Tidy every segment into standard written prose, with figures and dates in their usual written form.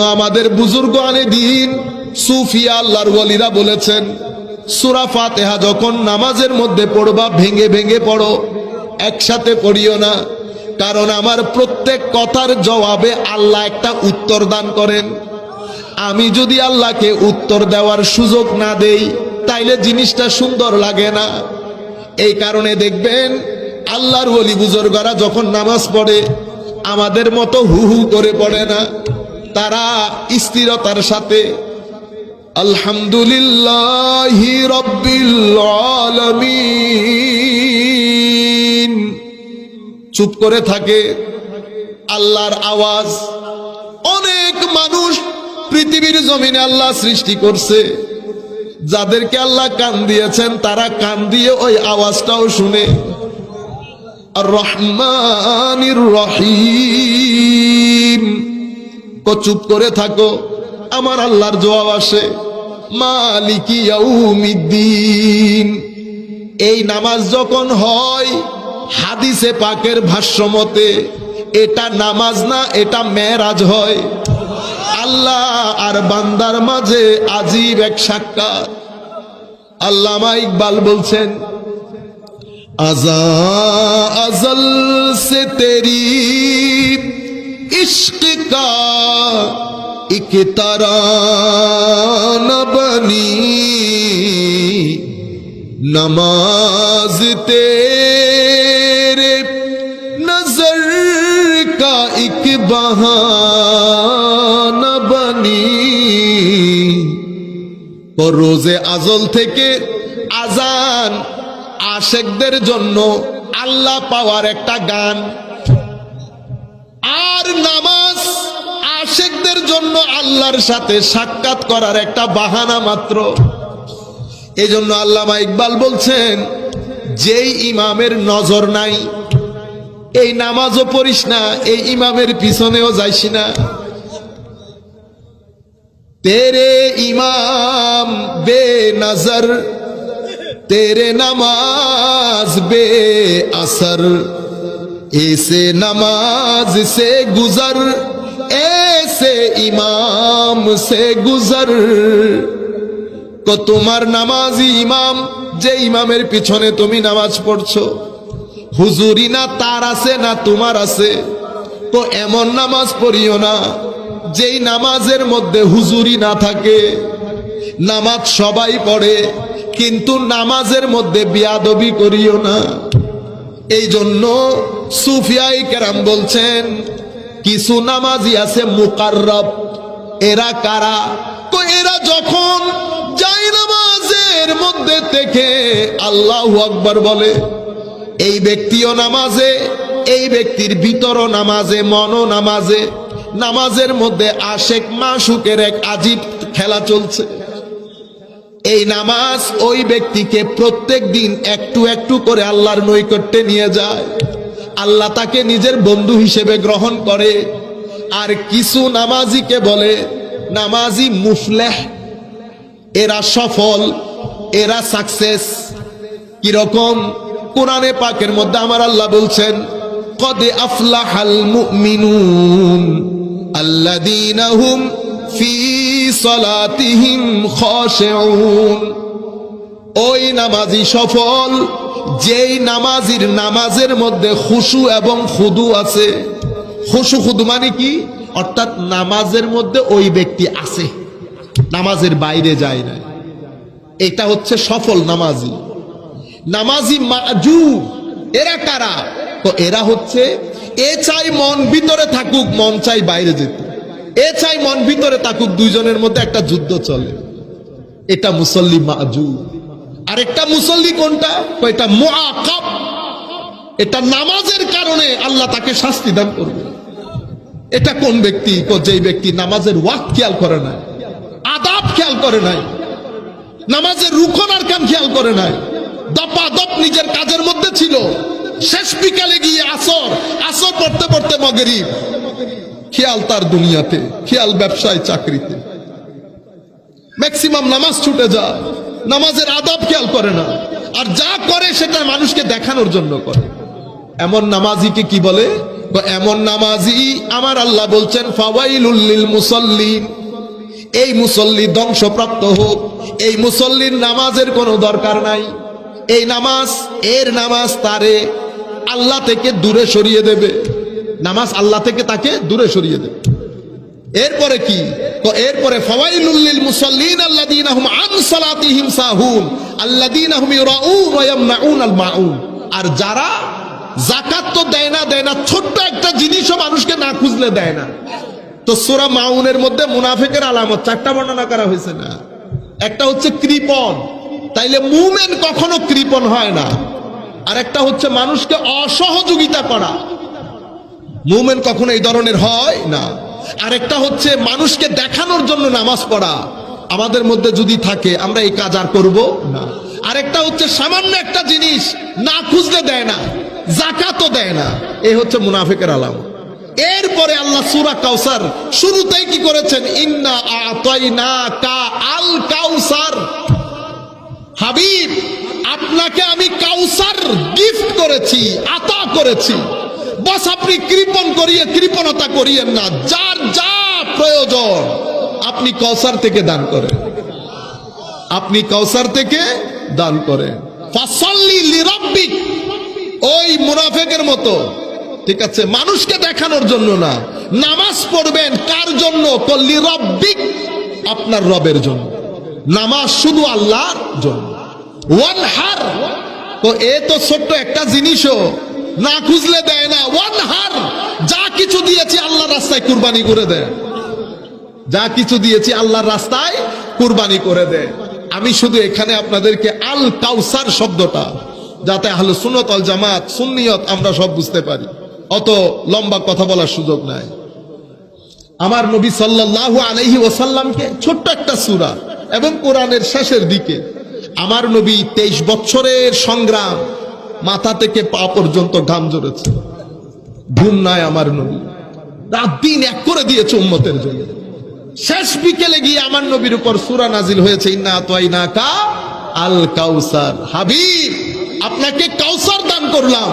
আমাদের বুজুর্গানে দিন সুফিয়া আল্লাহর ওয়ালিরা বলেছেন, সূরা ফাতিহা যখন নামাজের মধ্যে পড়বা ভেঙে ভেঙে পড়ো, একসাথে পড়িও না। কারণ আমার প্রত্যেক কথার জবাবে আল্লাহ একটা উত্তর দান করেন। আমি যদি আল্লাহকে উত্তর দেওয়ার সুযোগ না দেই তাইলে জিনিসটা সুন্দর লাগে না। এই কারণে দেখবেন আল্লাহর ওলি বুজুর্গরা যখন নামাজ পড়ে আমাদের মতো হু হু করে পড়ে না, তারা স্থিরতার সাথে আলহামদুলিল্লাহি রাব্বিল আলামিন চুপ করে থাকে। আল্লাহর আওয়াজ, অনেক মানুষ পৃথিবীর জমিনে আল্লাহ সৃষ্টি করছে, যাদেরকে আল্লাহ কান দিয়েছেন তারা কান দিয়ে ওই আওয়াজটাও শুনে। আর রহমানির রহিম চুপ করে থাকো, আমার আল্লাহর জবাব আসে মালিকি ইয়াউমিদ্দিন। এই নামাজ যখন হয় হাদিসে পাকের ভাষ্য মতে এটা নামাজ না, এটা মেরাজ হয়। আল্লাহ আর বান্দার মাঝে আজীব এক সাক্ষাৎ। আল্লামা ইকবাল বলছেন, আজা আজল সে তেরি इश्क का एक तराना बनी, नमाज तेरे नजर का एक बहाना बनी। और रोजे आजल থেকে আজান আশেকদের জন্য আল্লাহ পাওয়ার একটা গান, আর নামাজ আশেকদের জন্য আল্লাহর সাথে সাক্ষাৎ করার একটা বাহানা মাত্র। এই জন্য আল্লামা ইকবাল বলছেন, যেই ইমামের নজর নাই এই নামাজও পড়িস না, এই ইমামের পিছনেও যাইস না। তেরে ইমাম বে নজর, তেরে নামাজ বে আসর, ऐसे नमाज से गुजर, ऐसे इमाम से गुजर। তো তোমার নামাজি ইমাম, যে ইমামের পিছনে তুমি নামাজ পড়ছো, হুজুরি না তার আছে না তোমার আছে, তো এমন নামাজ পড়িও না যেই নামাজের মধ্যে হুজুরি না থাকে। নামাজ সবাই পড়ে কিন্তু নামাজের মধ্যে বিয়াদবি করিও না। এই জন্য সুফিয়ায়ে কেরাম বলছেন, কিছু নামাজি আছে মুকাররব। এরা কারা? তো এরা যখন যাই নামাজের মধ্যে থেকে আল্লাহু আকবার বলে, এই ব্যক্তিও নামাজে, এই ব্যক্তির ভিতরও নামাজে, মনও নামাজে। নামাজের মধ্যে আশেক মাশুকের এক আজীব খেলা চলছে। এই নামাজ ওই ব্যক্তিকে প্রত্যেক দিন একটু একটু করে আল্লাহর নৈকট্যে নিয়ে যায়। আল্লাহ তাকে নিজের বন্ধু হিসেবে গ্রহণ করে। আর কিছু নামাজিকে বলে নামাজি মুফলেহ, এরা সফল, এরা সাকসেস। কিরকম? কোরআনে পাকের মধ্যে আমার আল্লাহ বলছেন, কদ আফলাহাল মুমিনুন আল্লাযীনা হুম ফি সালাতিহিম খাশিউন। ওই নামাজি সফল যেই নামাজির নামাজের মধ্যে খুশু এবং খুদু আছে। খুশু খুদু মানে কি? অর্থাৎ নামাজের মধ্যে ওই ব্যক্তি আছে, নামাজের বাইরে যায় না। এটা হচ্ছে সফল নামাজি। নামাজি মাজু এরা কারা? তো এরা হচ্ছে, এ চাই মন ভিতরে থাকুক, মন চাই বাইরে যেতে, এ চাই মন ভিতরে থাকুক, দুইজনের মধ্যে একটা যুদ্ধ চলে। এটা মুসল্লি মাজু। আর একটা মুসল্লি কোনটা? এটা মুআকাব। এটা নামাজের কারণে আল্লাহ তাকে শাস্তি দান করবে। এটা কোন ব্যক্তি? যেই ব্যক্তি নামাজের ওয়াক্ত খেয়াল করে নাই, আদাব খেয়াল করে নাই, নামাজের রুকন আরকান খেয়াল করে নাই, দপাদপ নিজের কাজের মধ্যে ছিল। শেষ বিকালে গিয়ে আসর, আসর পড়তে পড়তে মাগরিব, খেয়াল তার দুনিয়াতে, খেয়াল ব্যবসায় চাকরিতে। ম্যাক্সিমাম নামাজ ছুটে যায়, নামাজের আদাব খেয়াল করে না, আর যা করে সেটা মানুষকে দেখানোর জন্য করে। এমন নামাজিকে কি বলে? তো এমন নামাজি আমার আল্লাহ বলছেন ফাওয়াইলুল লিল মুসাল্লিন, এই মুসল্লি ধ্বংসপ্রাপ্ত হোক। এই মুসল্লির নামাজের কোনো দরকার নাই। এই নামাজ, এর নামাজ তারে আল্লাহ থেকে দূরে সরিয়ে দেবে। নামাজ আল্লাহ থেকে তাকে দূরে সরিয়ে দেবে। এরপরে কি? তো এরপরে ফাওয়াইলুল লিল মুসাল্লিন আল্লাযীনা হুম আন সালাতিহিম সাহুন আল্লাযীনা হুম ইউরাউন ওয়া ইয়ামনাউনাল মাউন। আর যারা যাকাত তো দেয় না, ছোট্ট একটা জিনিসও মানুষকে না খুঁজলে দেয় না। তো সূরা মাউনের মধ্যে মুনাফিকের আলামত 4টা বর্ণনা করা হয়েছে না? একটা হচ্ছে কৃপণ, তাইলে মুমিন কখনো কৃপণ হয় না। আর একটা হচ্ছে মানুষকে অসহযোগিতা করা, মুমিন কখনো এই ধরনের হয় না। আরেকটা হচ্ছে মানুষকে দেখানোর জন্য নামাজ পড়া, আমাদের মধ্যে যদি থাকে আমরা এই কাজ আর করবো না। আরেকটা হচ্ছে সামান্য একটা জিনিস না খুঁজলে দেয় না, যাকাতও দেয় না, এই হচ্ছে মুনাফিকের আলামত। এরপরে আল্লাহ সূরা কাউসার শুরুতেই কি করেছেন? ইন্না আতাইনাকা আল কাউসার, হাবিব আপনাকে আমি কাউসার গিফট করেছি, আতা করেছি। বস আপনি কৃপণতা করিয়েন না, যার যা প্রয়োজন আপনি কাউসার থেকে দান করেন, আপনি কাউসার থেকে দান করেন। ফাসাল্লি লিরাব্বিক, ওই মুনাফিকের মতো, ঠিক আছে, মানুষকে দেখানোর জন্য না, নামাজ পড়বেন কার জন্য? লিরাব্বিক, আপনার রবের জন্য। নামাজ শুধু আল্লাহর জন্য। ওয়ানহার, তো এ তো ছোট্ট একটা জিনিসও না খুঁজলে দেয় না। ওয়ানহার, যা কিছু দিয়েছি আল্লাহর রাস্তায় কুরবানি করে দেয়, যা কিছু দিয়েছি আল্লাহর রাস্তায় কুরবানি করে দেয়। আমি শুধু এখানে আপনাদেরকে আল কাউসার শব্দটা, যাতে আহলে সুন্নাত ওয়াল জামাত সুন্নিয়ত আমরা সব বুঝতে পারি, অত লম্বা কথা বলার সুযোগ নাই। আমার নবী সাল্লাল্লাহু আলাইহি ওয়াসাল্লামকে ছোট্ট একটা সূরা এবং কোরআনের শেষের দিকে আমার নবী 23 বছরের সংগ্রাম, মাথা থেকে পা পর্যন্ত ঘাম ঝরেছে, ঘুম নাই আমার নবী, রাত দিন এক করে দিয়েছে উম্মতের জন্য। শেষ বিকেলে গিয়ে আমার নবীর উপর সূরা নাজিল হয়েছে, ইন্না আতাইনাকা আল কাউসার, হাবিব আপনাকে কাউসার দান করলাম।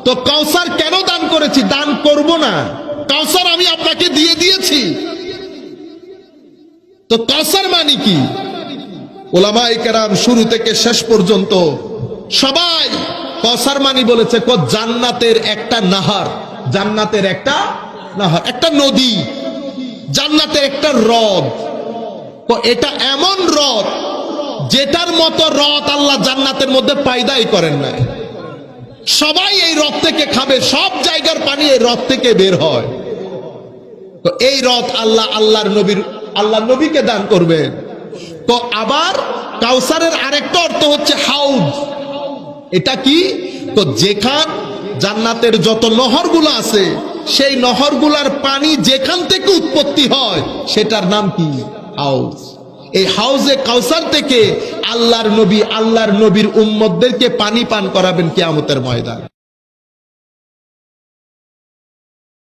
তো কাউসার কেন দান করেছি? দান করব না, কাউসার আমি আপনাকে দিয়ে দিয়েছি। তো কাউসার মানে কি? উলামায়ে কেরাম শুরু থেকে শেষ পর্যন্ত সবাই কাউসার মানি বলেছে জান্নাতের একটা নাহার, জান্নাতের একটা নাহার, একটা নদী, জান্নাতের একটা হ্রদ। তো এটা এমন হ্রদ যেটার মতো হ্রদ আল্লাহ জান্নাতের মধ্যে পয়দাই করেন না। সবাই এই হ্রদ থেকে খাবে, সব জায়গার পানি এই হ্রদ থেকে বের হয়। তো এই হ্রদ আল্লাহ নবীকে দান করবেন। তো আবার কাউসারের আরেকটা অর্থ হচ্ছে হাউজ। এটা কি? তো যেখান জান্নাতের যত নহরগুলো আছে, সেই নহরগুলার পানি যেখান থেকে উৎপত্তি হয় সেটার নাম কি? হাউজ। এই হাউজে কাউসার থেকে আল্লাহর নবীর উম্মতদেরকে পানি পান করাবেন কিয়ামতের ময়দানে।